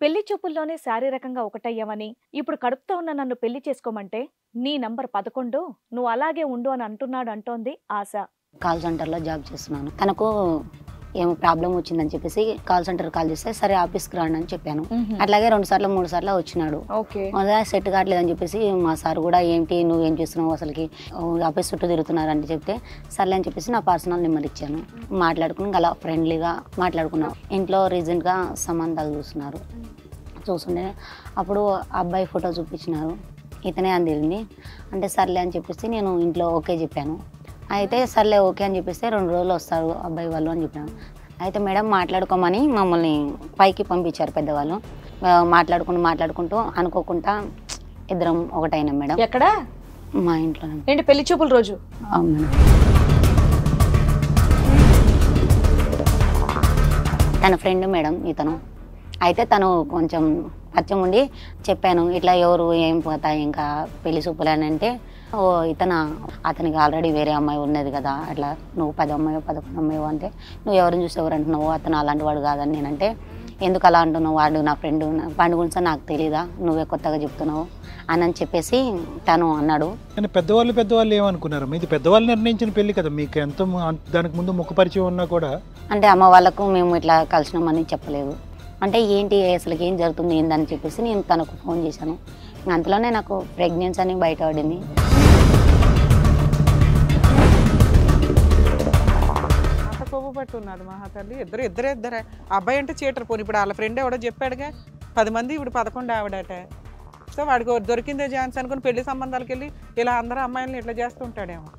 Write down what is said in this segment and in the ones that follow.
పెళ్లి చూపుల్లోనే శారీరకంగా ఒకటయ్యామని, ఇప్పుడు కడుపుతో ఉన్న నన్ను పెళ్లి చేసుకోమంటే, నీ నంబర్ 11 నువ్వు అలాగే ఉండు అని అంటున్నాడు అంటోంది ఆశ. కాల్ సెంటర్‌లో జాబ్ చేస్తున్నాను. తనకు ఏమో ప్రాబ్లమ్ వచ్చిందని చెప్పేసి కాల్ సెంటర్‌కి కాల్ చేస్తే, సరే ఆఫీస్‌కి రండి అని చెప్పాను. అట్లాగే 2 సార్లు, 3 సార్లు వచ్చినాడు. ఓకే. అదే సెట్ కావట్లేదని చెప్పేసి మా సార్ కూడా ఏంటి నువ్వేం చేస్తున్నావు అసలుకి ఆఫీస్ చుట్టూ తిరుగుతున్నారని చెప్తే, సర్లే అని చెప్పేసి నా పర్సనల్ నెంబర్ ఇచ్చాను. మాట్లాడుకుని అలా ఫ్రెండ్లీగా మాట్లాడుకున్నాం. ఇంట్లో రీసెంట్‌గా సంబంధాలు చూస్తున్నారు. చూస్తుంటే అప్పుడు అబ్బాయి ఫోటో చూపించినారు. ఇతనే అని తెలిసింది. అంటే సర్లే అని చెప్పేసి నేను ఇంట్లో ఓకే చెప్పాను. అయితే సర్లే ఓకే అని చెప్పేసి 2 రోజులు వస్తారు అబ్బాయి వాళ్ళు అని చెప్పాను. అయితే మేడం మాట్లాడుకోమని మమ్మల్ని పైకి పంపించారు పెద్దవాళ్ళు. మాట్లాడుకుంటూ అనుకోకుండా ఇద్దరం ఒకటైనాం మేడం. ఎక్కడ? మా ఇంట్లోనే. ఏంటి పెళ్లి చూపుల రోజు? అవును మేడం. తన ఫ్రెండ్ మేడం ఇతను. అయితే తను కొంచెం పరిచయం ఉండి చెప్పాను, ఇట్లా ఎవరు ఏం పోతా ఇంకా పెళ్లి చూపులు అని అంటే, ఓ అతనికి ఆల్రెడీ వేరే అమ్మాయి ఉన్నది కదా, అట్లా నువ్వు 10 అమ్మాయో 11 అమ్మాయో అంటే, నువ్వు ఎవరిని చూసి ఎవరు అంటున్నావు, అతను అలాంటి వాడు కాదని నేనంటే, ఎందుకు అలా అంటున్నావు, వాడు నా ఫ్రెండ్, వాడి గురించి నాకు తెలీదా, నువ్వే కొత్తగా చెప్తున్నావు అని చెప్పేసి తను అన్నాడు. కానీ పెద్దవాళ్ళు ఏమనుకున్నారు? ఇది పెద్దవాళ్ళు నిర్ణయించిన పెళ్లి కదా, మీకు ఎంత దానికి ముందు ముఖ పరిచయం ఉన్నా కూడా. అంటే అమ్మ వాళ్ళకు మేము ఇట్లా కలిసినామని చెప్పలేదు. అంటే ఏంటి అసలుకి ఏం జరుగుతుంది ఏందని చెప్పేసి నేను తనకు ఫోన్ చేశాను. అంతలోనే నాకు ప్రెగ్నెన్సీ అని బయటపడింది. అంత కొవ్వు పట్టు ఉన్నది మహాతల్లి. ఇద్దరే అబ్బాయి అంటే చీటర్. పోనీ ఇప్పుడు వాళ్ళ ఫ్రెండ్ ఎవడో చెప్పాడుగా 10 మంది, ఇప్పుడు 11 ఆవిడట. సో వాడికి దొరికిందే ఛాన్స్ అనుకుని పెళ్లి సంబంధాలకు వెళ్ళి ఇలా అందరూ అమ్మాయిలను ఇట్లా చేస్తుంటాడేమో.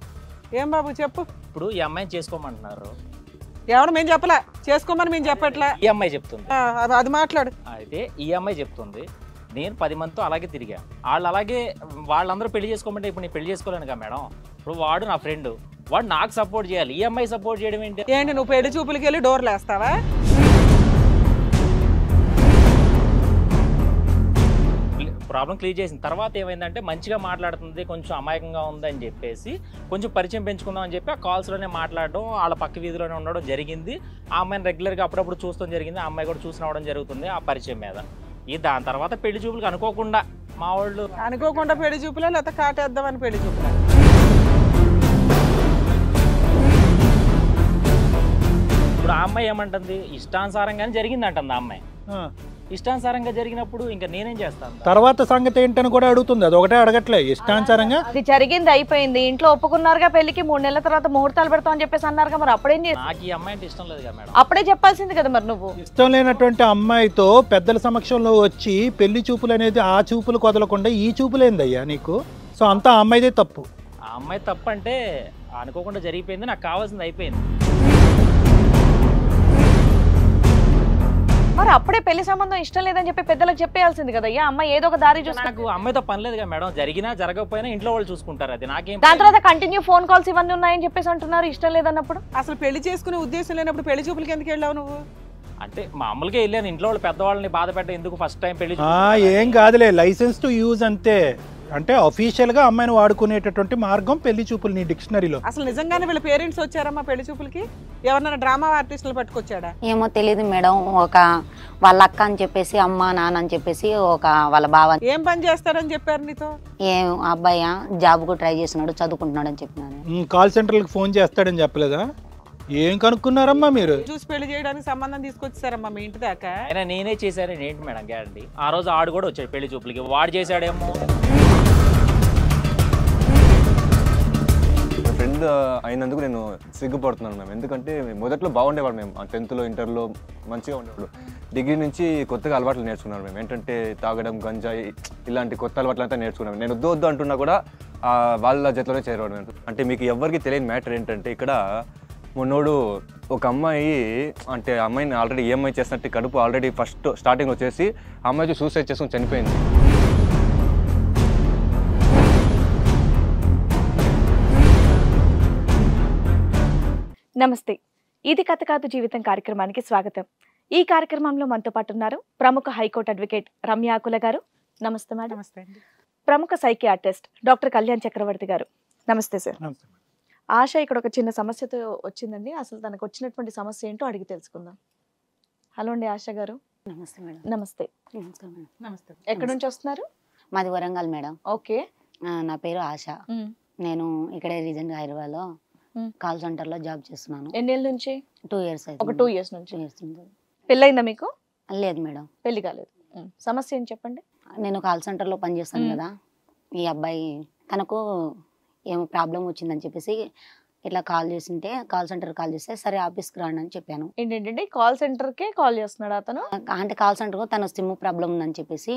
ఏం బాబు చెప్పు. ఇప్పుడు ఈ అమ్మాయిని చేసుకోమంటున్నారు. ఎవరు మేము చెప్పలే, చేసుకోమని మేము చెప్పట్లే. ఈ అమ్మాయి చెప్తుంది. అది మాట్లాడు. అయితే ఈ అమ్మాయి చెప్తుంది, నేను 10 మందితో అలాగే తిరిగా, వాళ్ళందరూ పెళ్లి చేసుకోమంటే ఇప్పుడు నేను పెళ్లి చేసుకోలేను కదా మేడం. ఇప్పుడు వాడు నా ఫ్రెండ్, వాడు నాకు సపోర్ట్ చేయాలి, ఈ అమ్మాయి సపోర్ట్ చేయడం ఏంటి? నువ్వు పెళ్లి చూపులకి వెళ్ళి డోర్లు వేస్తావా? ప్రాబ్లం క్లియర్ చేసిన తర్వాత ఏమైందంటే, మంచిగా మాట్లాడుతుంది, కొంచెం అమాయకంగా ఉందని చెప్పేసి కొంచెం పరిచయం పెంచుకుందాం అని చెప్పి ఆ కాల్స్లోనే మాట్లాడడం, వాళ్ళ పక్క వీధిలోనే ఉండడం జరిగింది. ఆ అమ్మాయిని రెగ్యులర్గా అప్పుడప్పుడు చూస్తాం జరిగింది. ఆ అమ్మాయి కూడా చూసి రావడం జరుగుతుంది ఆ పరిచయం మీద. దాని తర్వాత పెళ్లి చూపులకు అనుకోకుండా మా వాళ్ళు పెళ్లి చూపులా, లేకపోతే కాటేద్దామని పెళ్లి చూపులా? ఇప్పుడు ఆ అమ్మాయి ఏమంటుంది, ఇష్టానుసారంగానే జరిగింది అంటుంది. ఆ అమ్మాయి ఇష్టానుసారంగా జరిగినప్పుడు ఇంకా నేనేం చేస్తాను? తర్వాత సంగతి ఏంటని కూడా అడుగుతుంది. అది ఒకటే అడగట్లే, ఇష్టానుసారంగా అది జరిగింది, అయిపోయింది. ఇంట్లో ఒప్పుకున్నారుగా పెళ్లికి, 3 నెలల తర్వాత ముహూర్తాలు పెడతాం అని చెప్పేసి అన్నారుగా, మరి అప్పుడేం చేసి? నాకు ఈ అమ్మాయి అంటే ఇష్టం లేదు కదా మేడం. అప్పుడే చెప్పాల్సింది కదా మరి నువ్వు. ఇష్టం లేనటువంటి అమ్మాయితో పెద్దల సమక్షంలో వచ్చి పెళ్లి చూపులు అనేది ఆ చూపులు కొదలకుండా ఈ చూపులేందయ్యా నీకు? సో అంతా ఆ అమ్మాయిదే తప్పు. ఆ అమ్మాయి తప్పు అంటే అనుకోకుండా జరిగిపోయింది, నాకు కావాల్సింది అయిపోయింది. మరి అప్పుడే పెళ్లి సంబంధం ఇష్టం లేదని చెప్పి పెద్దలకు చెప్పేయాల్సింది కదా, అయ్యా అమ్మాయి ఏదో ఒక దారి చూసి. నాకు అమ్మాయితో పని లేదు కదా మేడం, జరిగినా జరగకపోయినా ఇంట్లో వాళ్ళు చూసుకుంటారు, అది నాకేం. దాని తర్వాత కంటిన్యూ ఫోన్ కాల్స్ ఇవన్నీ ఉన్నాయని చెప్పేసి అంటున్నారు ఇష్టం లేదన్నప్పుడు. అసలు పెళ్లి చేసుకునే ఉద్దేశం లేనప్పుడు పెళ్లి చూపులకి ఎందుకు వెళ్ళావు నువ్వు? అంటే మామూలుగా వెళ్ళాను, ఇంట్లో వాళ్ళు పెద్దవాళ్ళని బాధ పెట్ట ఎందుకు, ఫస్ట్ టైం పెళ్లి. ఏం కాదులే, లైసెన్స్ టు యూజ్ అంతే. అంటే అఫీషియల్ గా అమ్మాయిని వాడుకునేటటువంటి మార్గం పెళ్లి చూపులు నీ డిక్షనరీలో. అసలు నిజంగానే వీళ్ళ పేరెంట్స్ వచ్చారమ్మా పెళ్లి చూపులకి? ఎవరన్నా డ్రామా ఆర్టిస్టులు పట్టుకొచ్చాడా? ఏమో తెలియదు మేడం. వాళ్ళ అక్క అని చెప్పేసి, అమ్మ నాన్న అని చెప్పేసి, వాళ్ళ బావ. ఏం పని చేస్తారని చెప్పారు నీతో? ఏం అబ్బాయి జాబ్కు ట్రై చేస్తున్నాడు, చదువుకుంటున్నాడు అని చెప్పినాను. కాల్ సెంటర్లకు ఫోన్ చేస్తాడని చెప్పలేదా? ఏం కనుక్కున్నారమ్మా మీరు? చూసి పెళ్లి చేయడానికి సంబంధం తీసుకొచ్చారమ్మా మీ ఇంటి దాకా? అయినా నేనే చేశాను ఏంటి మేడం గ్యారంటీ? ఆ రోజు ఆడు కూడా వచ్చాడు పెళ్లి చూపులకి, వాడు చేశాడేమో. ఫ్రెండ్ అయినందుకు నేను సిగ్గుపడుతున్నాను మ్యామ్. ఎందుకంటే మొదట్లో బాగుండేవాడు, మేము 10th ఇంటర్లో మంచిగా ఉండేవాడు. డిగ్రీ నుంచి కొత్తగా అలవాట్లు నేర్చుకున్నాను మేము. ఏంటంటే తాగడం, గంజాయి, ఇలాంటి కొత్త అలవాట్లు అంతా నేర్చుకున్నాను. నేను వద్దు అంటున్నా కూడా వాళ్ళ జతలోనే చేరవాడు. అంటే మీకు ఎవరికి తెలియని మ్యాటర్ ఏంటంటే, ఇక్కడ మొన్నోడు ఒక అమ్మాయి, అంటే అమ్మాయిని ఆల్రెడీ ఈఎంఐ చేసినట్టు కడుపు ఆల్రెడీ ఫస్ట్ స్టార్టింగ్ వచ్చేసి అమ్మాయి సూసైడ్ చేసుకుని చనిపోయింది. నమస్తే, ఇది కథ కాదు జీవితం కార్యక్రమానికి స్వాగతం. ఈ కార్యక్రమంలో మనతో పాటు ఉన్నారు ప్రముఖ హైకోర్టు అడ్వకేట్ రమ్యాకుల గారు. నమస్తే మేడం. నమస్తే అండి. ప్రముఖ సైకియాట్రిస్ట్ డాక్టర్ కళ్యాణ్ చక్రవర్తి గారు. నమస్తే సార్. ఆశ ఇక్కడ ఒక చిన్న సమస్యతో వచ్చిందండి. అసలు తనకు వచ్చినటువంటి సమస్య ఏంటో అడిగి తెలుసుకుందాం. హలో అండి ఆశ గారు. నమస్తే మేడం. నమస్తే. నమస్కారం మేడం. నమస్తే. ఎక్కడి నుంచి వస్తున్నారు? మాది వరంగల్ మేడం. ఓకే. నా పేరు ఆశ. నేను ఇక్కడే రీసెంట్గా హైదరాబాద్లో కాల్ సెంటర్లో జాబ్ చేస్తున్నాను. ఎన్నేళ్ళ నుంచి? 2 years అయితే. ఒక 2 years నుంచి. 2 years ఉంది. పెళ్ళయిందా మీకు? లేదు మేడం. పెళ్లి కాలేదు. సమస్య ఏం చెప్పండి. నేను కాల్ సెంటర్లో పనిచేస్తాను కదా, ఈ అబ్బాయి తనకు ఏమో ప్రాబ్లం వచ్చిందని చెప్పేసి ఇట్లా కాల్ చేసింటే, కాల్ సెంటర్ కాల్ చేస్తే సరే ఆఫీస్కి రాండి అని చెప్పాను. ఏంటంటే కాల్ సెంటర్కే కాల్ చేస్తున్నాడు అతను? అంటే కాల్ సెంటర్కు తన సిమ్ ప్రాబ్లం ఉందని చెప్పేసి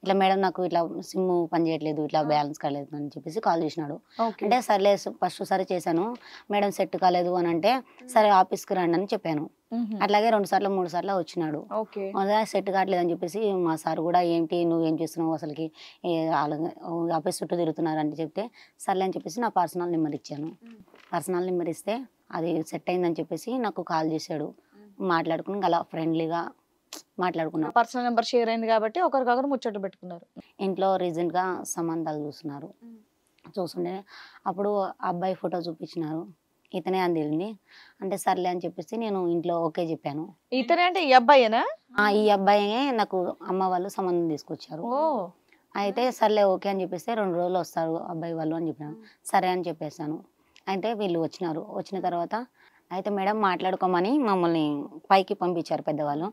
ఇట్లా మేడం నాకు ఇట్లా సిమ్ పని చేయట్లేదు, ఇట్లా బ్యాలెన్స్ కాలేదు అని చెప్పేసి కాల్ చేసినాడు. అంటే సర్లే ఫస్ట్ సరే చేశాను, మేడం సెట్ కాలేదు అని అంటే సరే ఆఫీస్కి రండి అని చెప్పాను. అట్లాగే 2 సార్లు 3 సార్లు వచ్చినాడు. సెట్ కావట్లేదు అని చెప్పేసి మా సార్ కూడా ఏంటి నువ్వేం చేస్తున్నావు అసలుకి, ఆఫీస్ చుట్టూ తిరుగుతున్నారు అని చెప్తే సర్లే అని చెప్పేసి నా పర్సనల్ నెంబర్ ఇచ్చాను. పర్సనల్ నెంబర్ ఇస్తే అది సెట్ అయిందని చెప్పేసి నాకు కాల్ చేశాడు. మాట్లాడుకుని అలా ఫ్రెండ్లీగా మాట్లాడుకున్నాం. పర్సనల్ నెంబర్ షేర్ అయింది కాబట్టి ఒకరికొకరు ముచ్చట పెట్టుకున్నారు. ఇంట్లో రీసెంట్గా సంబంధాలు చూస్తున్నారు. చూస్తుండే అప్పుడు అబ్బాయి ఫోటో చూపించినారు, ఇతనే అని తెలియంది. అంటే సర్లే అని చెప్పేసి నేను ఇంట్లో ఓకే చెప్పాను. ఇతనే అంటే ఈ అబ్బాయేనా? ఈ అబ్బాయే నాకు అమ్మ వాళ్ళు సంబంధం తీసుకొచ్చారు. అయితే సర్లే ఓకే అని చెప్పేస్తే 2 రోజులు వస్తారు అబ్బాయి వాళ్ళు అని చెప్పాను. సరే అని చెప్పేసాను. అయితే వీళ్ళు వచ్చినారు. వచ్చిన తర్వాత అయితే మేడం మాట్లాడుకోమని మమ్మల్ని పైకి పంపించారు పెద్దవాళ్ళు.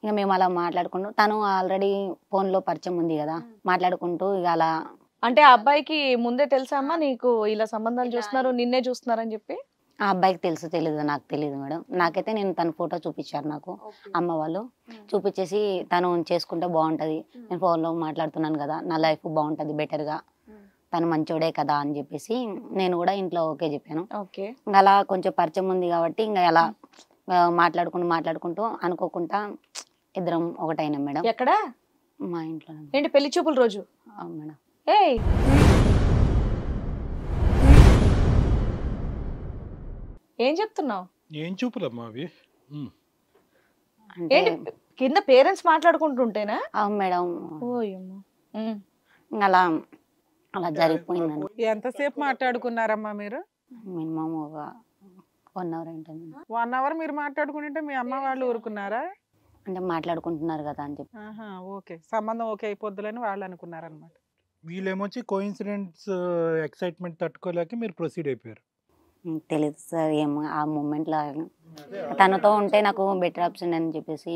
ఇక మేము అలా మాట్లాడుకుంటూ, తను ఆల్రెడీ ఫోన్లో పరిచయం ఉంది కదా, మాట్లాడుకుంటూ ఇక అలా. అంటే ఆ అబ్బాయికి ముందే తెలుసా అమ్మా నీకు ఇలా సంబంధాలు చూస్తున్నారు, నిన్నే చూస్తున్నారని చెప్పి? ఆ అబ్బాయికి తెలీదు, నాకు తెలియదు మేడం. నాకైతే నేను తన ఫోటో చూపించారు నాకు అమ్మ వాళ్ళు. చూపించేసి తను చేసుకుంటే బాగుంటుంది, నేను ఫోన్లో మాట్లాడుతున్నాను కదా, నా లైఫ్ బాగుంటుంది బెటర్గా, తను మంచోడే కదా అని చెప్పేసి నేను కూడా ఇంట్లో ఓకే చెప్పాను. అలా కొంచెం పరిచయం ఉంది కాబట్టి ఇంకా అలా మాట్లాడుకుంటూ అనుకోకుండా ఇద్దరం ఒకటైనాం మేడం. ఎక్కడ? మా ఇంట్లో. ఏంటి పెళ్లి చూపుల రోజు? మేడం. ఏం చెప్తున్నావు? ఏం చూపులమ్మా అవి? ఏంటి కింద పేరెంట్స్ మాట్లాడుకుంటుంటేనా? అవును మేడం. అలా అలా జరిగిపోయిందండి. ఎంతసేపు మాట్లాడుకున్నారమ్మా మీరు? మినిమం ఒక 1 hour ఏంటండి. 1 hour మీరు మాట్లాడుకుంటుంటే మీ అమ్మ వాళ్ళు ఊరుకున్నారా? అంటే మాట్లాడుకుంటున్నారు కదా అని చెప్పి. ఓకే, సంబంధం ఓకే అయిపోద్దులని వాళ్ళు అనుకున్నారనమాట. వీళ్ళేమొచ్చి కోఇన్సిడెంట్స్ ఎక్సైట్మెంట్ తట్టుకోలేక మీరు ప్రొసీడ్ అయిపోయారు. తెలియదు సార్ ఏమో ఆ మూమెంట్లో తనతో ఉంటే నాకు బెటర్ ఆప్షన్ అని చెప్పేసి.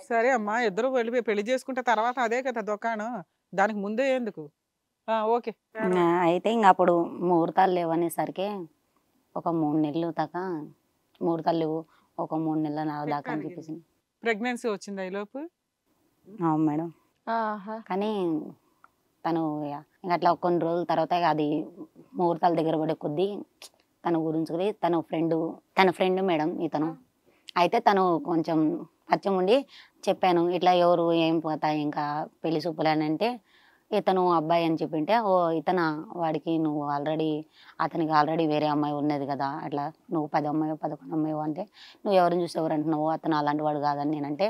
సరే అమ్మా, ఇద్దరు వెళ్ళిపోయి పెళ్లి చేసుకుంటే తర్వాత అదే కదా దుకాణం, దానికి ముందే ఎందుకు? ఓకే. అయితే ఇంక అప్పుడు ముహూర్తాలు లేవనేసరికి ఒక 3 నెలలు దాకా ముహూర్తాలు లేవు, ఒక 3 నెలల దాకా అని చెప్పేసి. ప్రెగ్నెన్సీ వచ్చింది ఈలోపు? అవును మేడం. కానీ తను ఇంకా అట్లా కొన్ని రోజుల తర్వాత అది ముహూర్తాల దగ్గర పడే కొద్దీ తన గురించి తన ఫ్రెండ్ మేడం ఇతను. అయితే తను కొంచెం పరిచయం ఉండి చెప్పాను, ఇట్లా ఎవరు ఏం పోతా ఇంకా పెళ్లి చూపులు అని అంటే ఇతను అబ్బాయి అని చెప్పింటే, ఓ ఇతను వాడికి నువ్వు అతనికి ఆల్రెడీ వేరే అమ్మాయి ఉన్నది కదా, అట్లా నువ్వు 10 అమ్మాయి 11 అమ్మాయి అంటే నువ్వు ఎవరిని చూసి ఎవరు అంటున్నావు, అతను అలాంటి వాడు కాదని నేనంటే,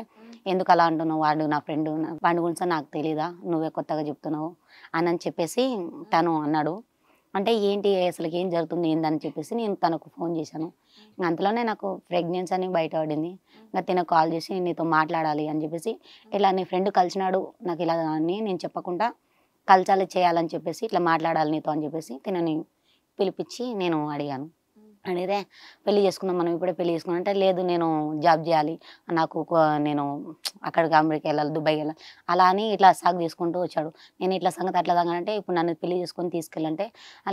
ఎందుకు అలా అంటున్నావు, వాడు నా ఫ్రెండ్, వాడి గురించి నాకు తెలీదా, నువ్వే కొత్తగా చెప్తున్నావు అని చెప్పేసి తను అన్నాడు. అంటే ఏంటి అసలుకి ఏం జరుగుతుంది ఏందని చెప్పేసి నేను తనకు ఫోన్ చేశాను. అంతలోనే నాకు ప్రెగ్నెన్సీ అని బయటపడింది. ఇంకా తినకు కాల్ చేసి నీతో మాట్లాడాలి అని చెప్పేసి, ఇలా నీ ఫ్రెండ్ కలిసినాడు నాకు ఇలా అని నేను చెప్పకుండా కల్చాలి చేయాలని చెప్పేసి, ఇట్లా మాట్లాడాలి నీతో అని చెప్పేసి తినని పిలిపించి నేను అడిగాను. అడిగితే పెళ్లి చేసుకున్నాం, మనం ఇప్పుడే పెళ్లి చేసుకున్నాం అంటే, లేదు నేను జాబ్ చేయాలి, నాకు నేను అక్కడికి అమెరికా వెళ్ళాలి, దుబాయ్ వెళ్ళాలి అలా అని ఇట్లా సాగు చేసుకుంటూ వచ్చాడు. నేను ఇట్లా సంగతి అట్లా తాగానంటే, ఇప్పుడు నన్ను పెళ్లి చేసుకొని తీసుకెళ్ళంటే,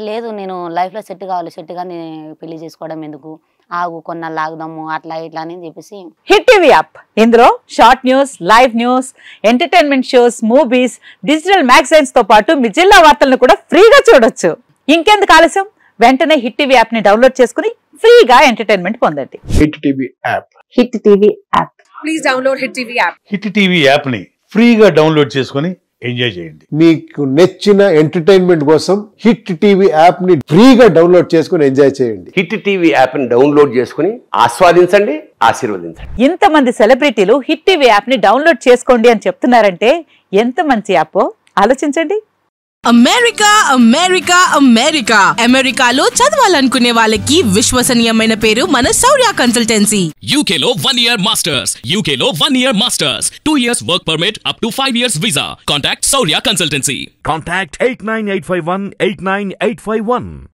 లేదు నేను లైఫ్లో సెట్ కావాలి, సెట్గా నేను పెళ్లి చేసుకోవడం ఎందుకు, ఆగు కొన్నాళ్ళు ఆగుదాము అట్లా ఇట్లా అని చెప్పేసి. హిట్ టీవీ యాప్, ఇందులో short news, live news, entertainment shows, movies, digital magazines తో పాటు మీ జిల్లా వార్తలను కూడా ఫ్రీగా చూడొచ్చు. ఇంకెందుకు ఆలస్యం, వెంటనే హిట్ టీవీ యాప్ ని డౌన్లోడ్ చేసుకుని ఫ్రీగా ఎంటర్టైన్మెంట్ పొందండి. Hit TV app. Hit TV app. Please download hit TV app. Hit TV app ని ఫ్రీగా డౌన్లోడ్ చేసుకుని ఎంజాయ్ చేయండి. మీకు నచ్చిన ఎంటర్టైన్మెంట్ కోసం హిట్ టీవీ యాప్ ని ఫ్రీగా డౌన్లోడ్ చేసుకుని ఎంజాయ్ చేయండి. హిట్ టీవీ యాప్ ని డౌన్లోడ్ చేసుకుని ఆస్వాదించండి, ఆశీర్వదించండి. ఇంతమంది సెలబ్రిటీలు హిట్ టీవీ యాప్ ని డౌన్లోడ్ చేసుకోండి అని చెప్తున్నారంటే ఎంత మంచి యాప్ ఆలోచించండి. అమెరికా అమెరికా అమెరికా అమెరికాలో చదవాలనుకునే వాళ్ళకి విశ్వసనీయమైన పేరు మన శౌర్య కన్సల్టెన్సీ. UK లో 1 year masters, UK లో 1 year masters, 2 years work permit up to 5 years visa. Contact Saurya Consultancy. Contact 89851 89851.